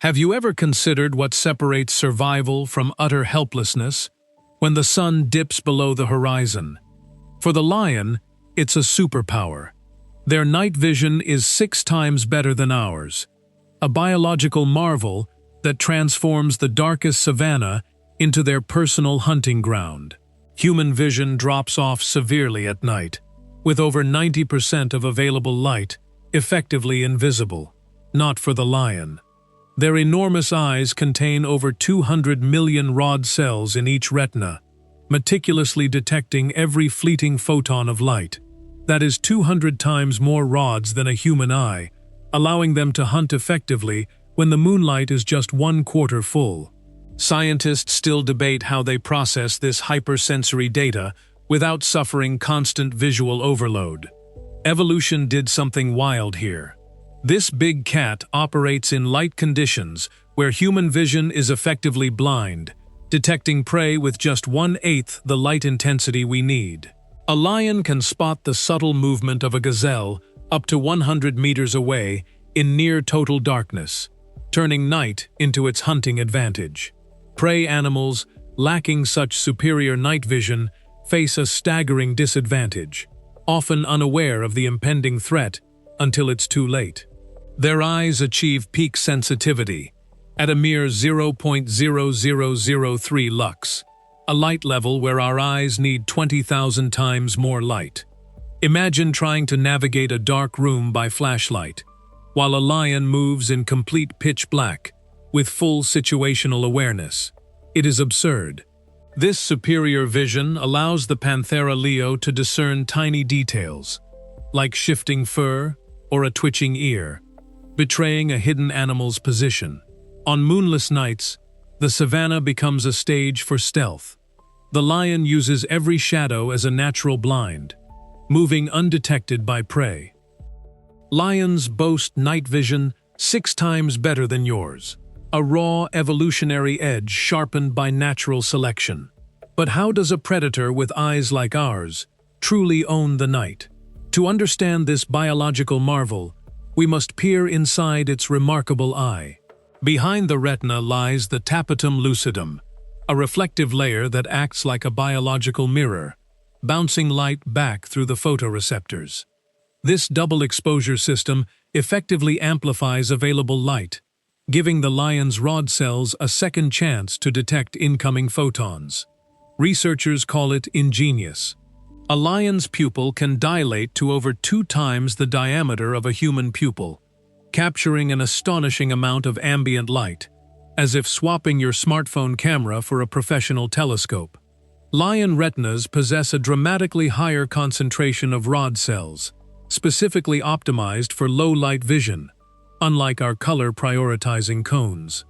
Have you ever considered what separates survival from utter helplessness? When the sun dips below the horizon. For the lion, it's a superpower. Their night vision is 6 times better than ours, a biological marvel that transforms the darkest savanna into their personal hunting ground. Human vision drops off severely at night, with over 90% of available light effectively invisible. Not for the lion. Their enormous eyes contain over 200 million rod cells in each retina, meticulously detecting every fleeting photon of light. That is 200 times more rods than a human eye, allowing them to hunt effectively when the moonlight is just 1/4 full. Scientists still debate how they process this hypersensory data without suffering constant visual overload. Evolution did something wild here. This big cat operates in light conditions where human vision is effectively blind, detecting prey with just 1/8 the light intensity we need. A lion can spot the subtle movement of a gazelle up to 100 meters away in near total darkness, turning night into its hunting advantage. Prey animals, lacking such superior night vision, face a staggering disadvantage, often unaware of the impending threat until it's too late. Their eyes achieve peak sensitivity at a mere 0.0003 lux, a light level where our eyes need 20,000 times more light. Imagine trying to navigate a dark room by flashlight, while a lion moves in complete pitch black, with full situational awareness. It is absurd. This superior vision allows the Panthera leo to discern tiny details, like shifting fur or a twitching ear, betraying a hidden animal's position. On moonless nights, the savanna becomes a stage for stealth. The lion uses every shadow as a natural blind, moving undetected by prey. Lions boast night vision 6 times better than yours, a raw evolutionary edge sharpened by natural selection. But how does a predator with eyes like ours truly own the night? To understand this biological marvel, we must peer inside its remarkable eye. Behind the retina lies the tapetum lucidum, a reflective layer that acts like a biological mirror, bouncing light back through the photoreceptors. This double exposure system effectively amplifies available light, giving the lion's rod cells a second chance to detect incoming photons. Researchers call it ingenious. A lion's pupil can dilate to over 2 times the diameter of a human pupil, capturing an astonishing amount of ambient light, as if swapping your smartphone camera for a professional telescope. Lion retinas possess a dramatically higher concentration of rod cells, specifically optimized for low-light vision, unlike our color-prioritizing cones.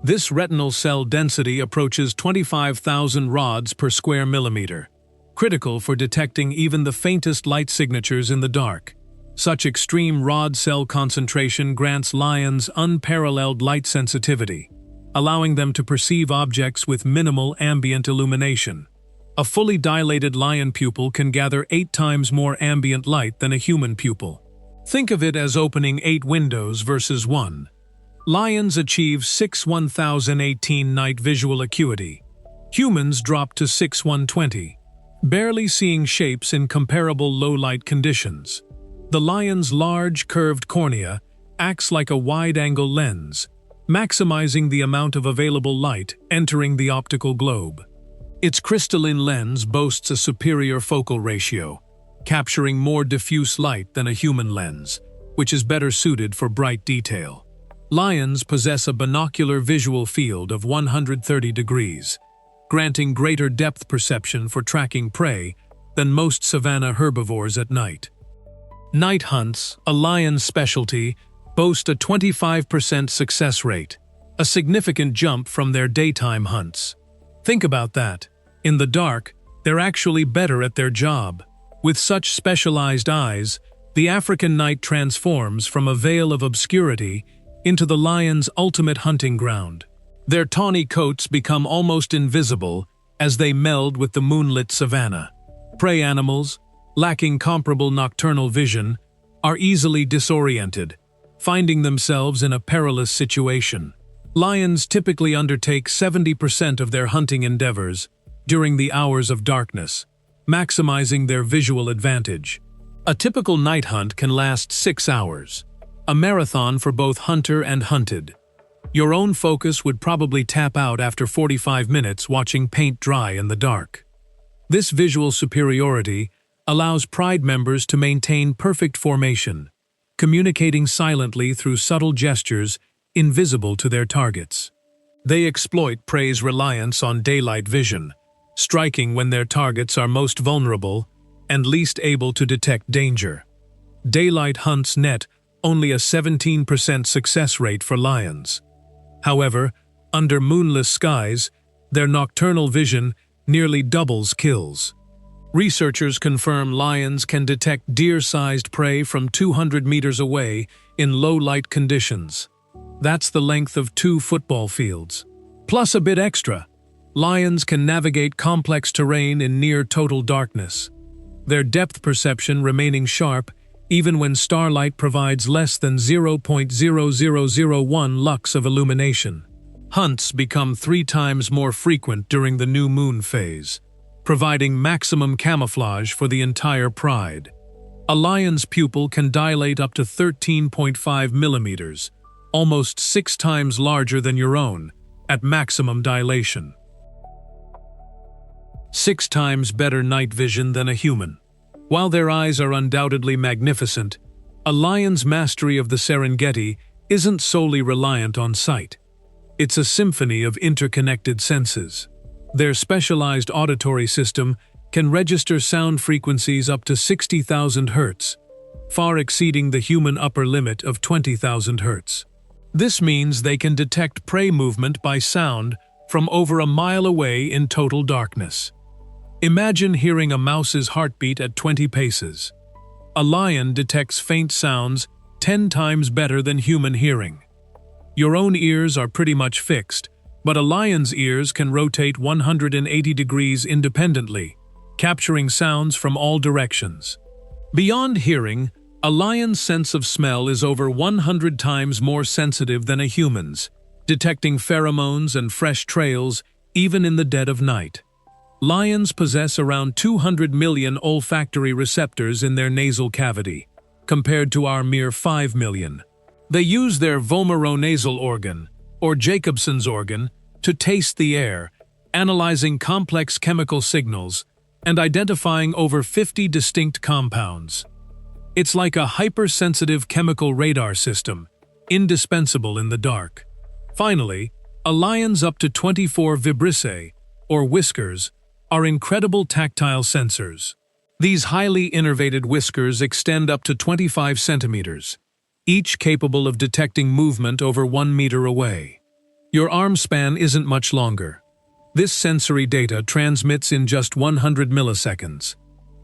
This retinal cell density approaches 25,000 rods per square millimeter, critical for detecting even the faintest light signatures in the dark. Such extreme rod cell concentration grants lions unparalleled light sensitivity, allowing them to perceive objects with minimal ambient illumination. A fully dilated lion pupil can gather 8 times more ambient light than a human pupil. Think of it as opening 8 windows versus 1. Lions achieve 6/1018 night visual acuity. Humans drop to 6/120, barely seeing shapes in comparable low-light conditions. The lion's large, curved cornea acts like a wide-angle lens, maximizing the amount of available light entering the optical globe. Its crystalline lens boasts a superior focal ratio, capturing more diffuse light than a human lens, which is better suited for bright detail. Lions possess a binocular visual field of 130 degrees, granting greater depth perception for tracking prey than most savanna herbivores at night. Night hunts, a lion's specialty, boast a 25% success rate, a significant jump from their daytime hunts. Think about that. In the dark, they're actually better at their job. With such specialized eyes, the African night transforms from a veil of obscurity into the lion's ultimate hunting ground. Their tawny coats become almost invisible as they meld with the moonlit savanna. Prey animals, lacking comparable nocturnal vision, are easily disoriented, finding themselves in a perilous situation. Lions typically undertake 70% of their hunting endeavors during the hours of darkness, maximizing their visual advantage. A typical night hunt can last 6 hours, a marathon for both hunter and hunted. Your own focus would probably tap out after 45 minutes watching paint dry in the dark. This visual superiority allows pride members to maintain perfect formation, communicating silently through subtle gestures invisible to their targets. They exploit prey's reliance on daylight vision, striking when their targets are most vulnerable and least able to detect danger. Daylight hunts net only a 17% success rate for lions. However, under moonless skies, their nocturnal vision nearly doubles kills. Researchers confirm lions can detect deer-sized prey from 200 meters away in low-light conditions. That's the length of 2 football fields. Plus a bit extra, lions can navigate complex terrain in near-total darkness, their depth perception remaining sharp even when starlight provides less than 0.0001 lux of illumination. Hunts become 3 times more frequent during the new moon phase, providing maximum camouflage for the entire pride. A lion's pupil can dilate up to 13.5 millimeters, almost 6 times larger than your own, at maximum dilation. 6 times better night vision than a human. While their eyes are undoubtedly magnificent, a lion's mastery of the Serengeti isn't solely reliant on sight. It's a symphony of interconnected senses. Their specialized auditory system can register sound frequencies up to 60,000 Hz, far exceeding the human upper limit of 20,000 Hz. This means they can detect prey movement by sound from over a mile away in total darkness. Imagine hearing a mouse's heartbeat at 20 paces. A lion detects faint sounds 10 times better than human hearing. Your own ears are pretty much fixed, but a lion's ears can rotate 180 degrees independently, capturing sounds from all directions. Beyond hearing, a lion's sense of smell is over 100 times more sensitive than a human's, detecting pheromones and fresh trails even in the dead of night. Lions possess around 200 million olfactory receptors in their nasal cavity, compared to our mere 5 million. They use their vomeronasal organ, or Jacobson's organ, to taste the air, analyzing complex chemical signals and identifying over 50 distinct compounds. It's like a hypersensitive chemical radar system, indispensable in the dark. Finally, a lion's up to 24 vibrissae, or whiskers, are incredible tactile sensors. These highly innervated whiskers extend up to 25 centimeters, each capable of detecting movement over 1 meter away. Your arm span isn't much longer. This sensory data transmits in just 100 milliseconds,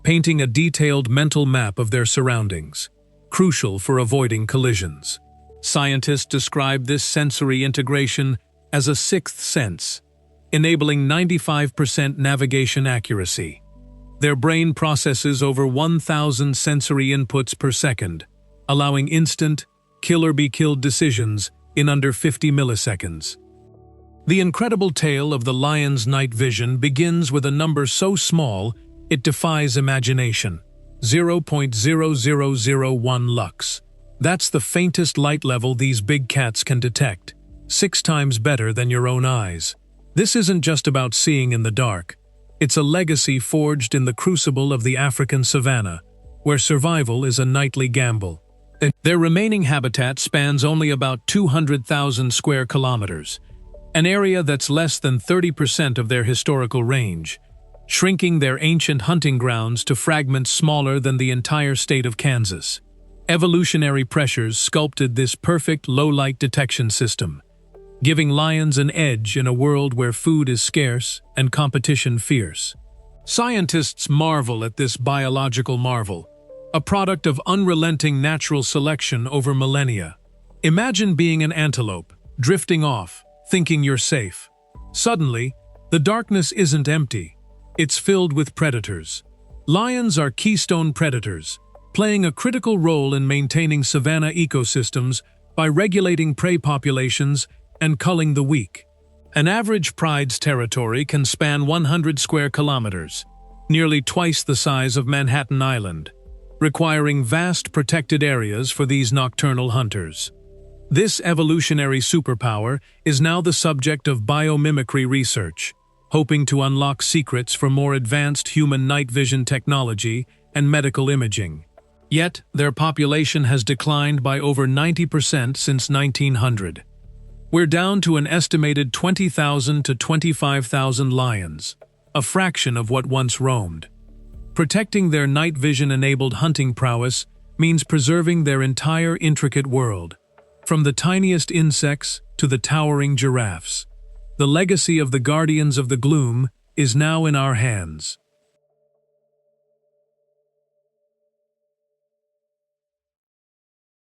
painting a detailed mental map of their surroundings, crucial for avoiding collisions. Scientists describe this sensory integration as a sixth sense, enabling 95% navigation accuracy. Their brain processes over 1,000 sensory inputs per second, allowing instant, kill-or-be-killed decisions in under 50 milliseconds. The incredible tale of the lion's night vision begins with a number so small it defies imagination: 0.0001 lux. That's the faintest light level these big cats can detect, 6 times better than your own eyes. This isn't just about seeing in the dark. It's a legacy forged in the crucible of the African savanna, where survival is a nightly gamble. Their remaining habitat spans only about 200,000 square kilometers, an area that's less than 30% of their historical range, shrinking their ancient hunting grounds to fragments smaller than the entire state of Kansas. Evolutionary pressures sculpted this perfect low-light detection system, giving lions an edge in a world where food is scarce and competition fierce. Scientists marvel at this biological marvel, a product of unrelenting natural selection over millennia. Imagine being an antelope, drifting off, thinking you're safe. Suddenly, the darkness isn't empty. It's filled with predators. Lions are keystone predators, playing a critical role in maintaining savanna ecosystems by regulating prey populations and culling the weak. An average pride's territory can span 100 square kilometers, nearly twice the size of Manhattan Island, requiring vast protected areas for these nocturnal hunters. This evolutionary superpower is now the subject of biomimicry research, hoping to unlock secrets for more advanced human night vision technology and medical imaging. Yet, their population has declined by over 90% since 1900. We're down to an estimated 20,000 to 25,000 lions, a fraction of what once roamed. Protecting their night vision-enabled hunting prowess means preserving their entire intricate world, from the tiniest insects to the towering giraffes. The legacy of the guardians of the gloom is now in our hands.